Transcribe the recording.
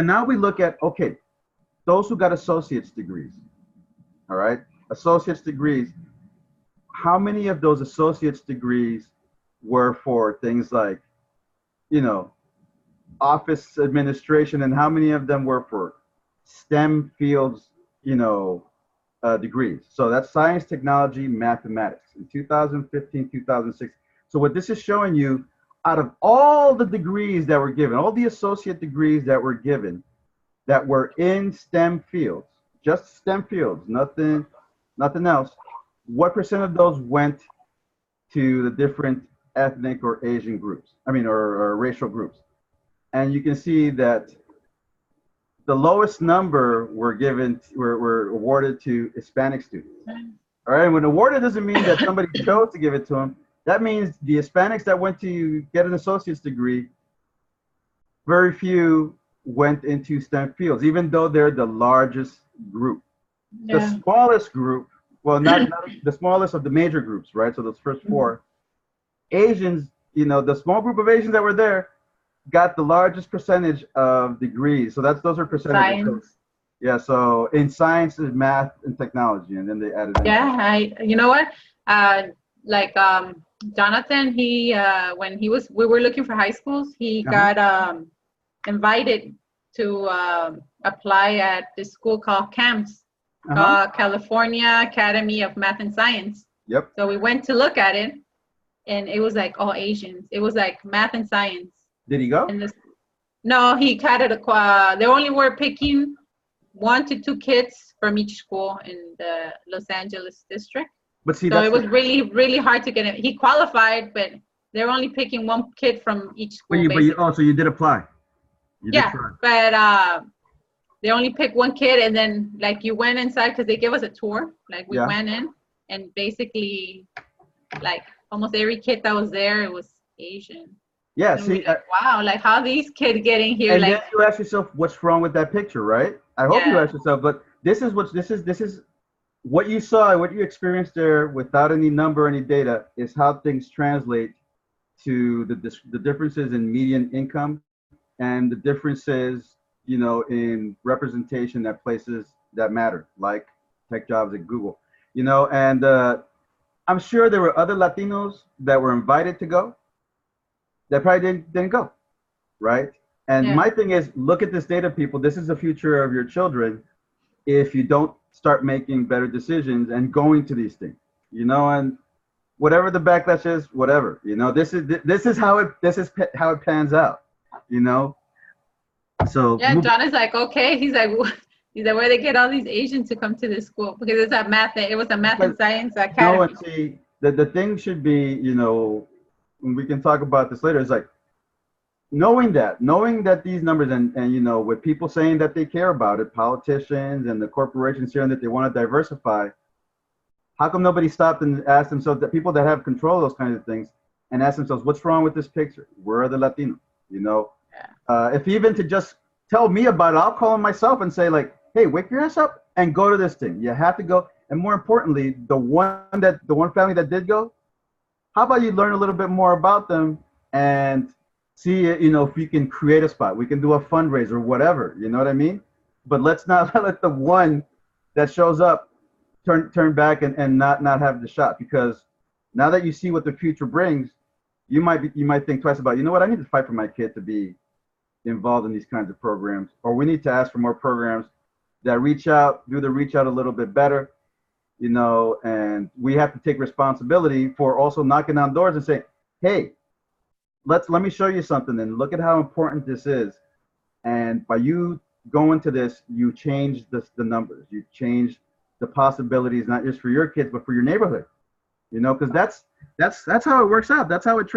now we look at, okay, those who got associate's degrees, all right? Associate's degrees, how many of those associate's degrees were for things like, you know, office administration, and how many of them were for STEM fields, degrees? So that's science, technology, mathematics in 2015, 2006. So what this is showing you, out of all the degrees that were given, all the associate degrees that were given, that were in STEM fields, just STEM fields, nothing else, what percent of those went to the different ethnic or Asian groups? I mean, or racial groups. And you can see that the lowest number were awarded to Hispanic students. All right, and when awarded doesn't mean that somebody chose to give it to them. That means the Hispanics that went to get an associate's degree, very few went into STEM fields, even though they're the largest group. Yeah. The smallest group, well, not the smallest of the major groups, right? So those first four, Asians, the small group of Asians that were there got the largest percentage of degrees. So those are percentages. Science. Yeah, so in science, math, and technology, and then they added in. Yeah, you know what? Jonathan, when we were looking for high schools, he got invited to apply at this school called CAMS, California Academy of Math and Science. Yep. So we went to look at it, and it was like all Asians. It was like math and science. Did he go? No, he had it. They only were picking 1 to 2 kids from each school in the Los Angeles district. But see, so it was really, really hard to get him. He qualified, but they're only picking 1 kid from each school. So you did apply. But they only picked 1 kid, and then like you went inside because they gave us a tour. Like we went in, and basically, like almost every kid that was there, it was Asian. Yeah, and see, wow, like how these kids getting here? And like, then you ask yourself, what's wrong with that picture, right? I hope you ask yourself, but this is what you saw, what you experienced there, without any number, any data, is how things translate to the differences in median income and the differences, in representation at places that matter, like tech jobs at Google, and I'm sure there were other Latinos that were invited to go that probably didn't go, right? And my thing is, look at this data, people. This is the future of your children if you don't start making better decisions and going to these things, and whatever the backlash is, whatever, this is how it pans out, So John is like, okay, he's like, where they get all these Asians to come to this school, because it was a math and science academy. No, and see, the thing should be, and we can talk about this later, is like knowing that these numbers and with people saying that they care about it, politicians and the corporations saying that they want to diversify, how come nobody stopped and asked themselves, that people that have control of those kinds of things, and ask themselves, what's wrong with this picture? Where are the Latinos? If even to just tell me about it, I'll call them myself and say, like, hey, wake your ass up and go to this thing. You have to go. And more importantly, the one family that did go, how about you learn a little bit more about them and see, if you can create a spot. We can do a fundraiser or whatever, you know what I mean? But let's not let the one that shows up turn back and not have the shot, because now that you see what the future brings, you might think twice about, what, I need to fight for my kid to be involved in these kinds of programs, or we need to ask for more programs that do the reach out a little bit better, and we have to take responsibility for also knocking on doors and saying, hey, let me show you something, and look at how important this is. And by you going to this, you change the numbers, you change the possibilities, not just for your kids, but for your neighborhood, because that's how it works out. That's how it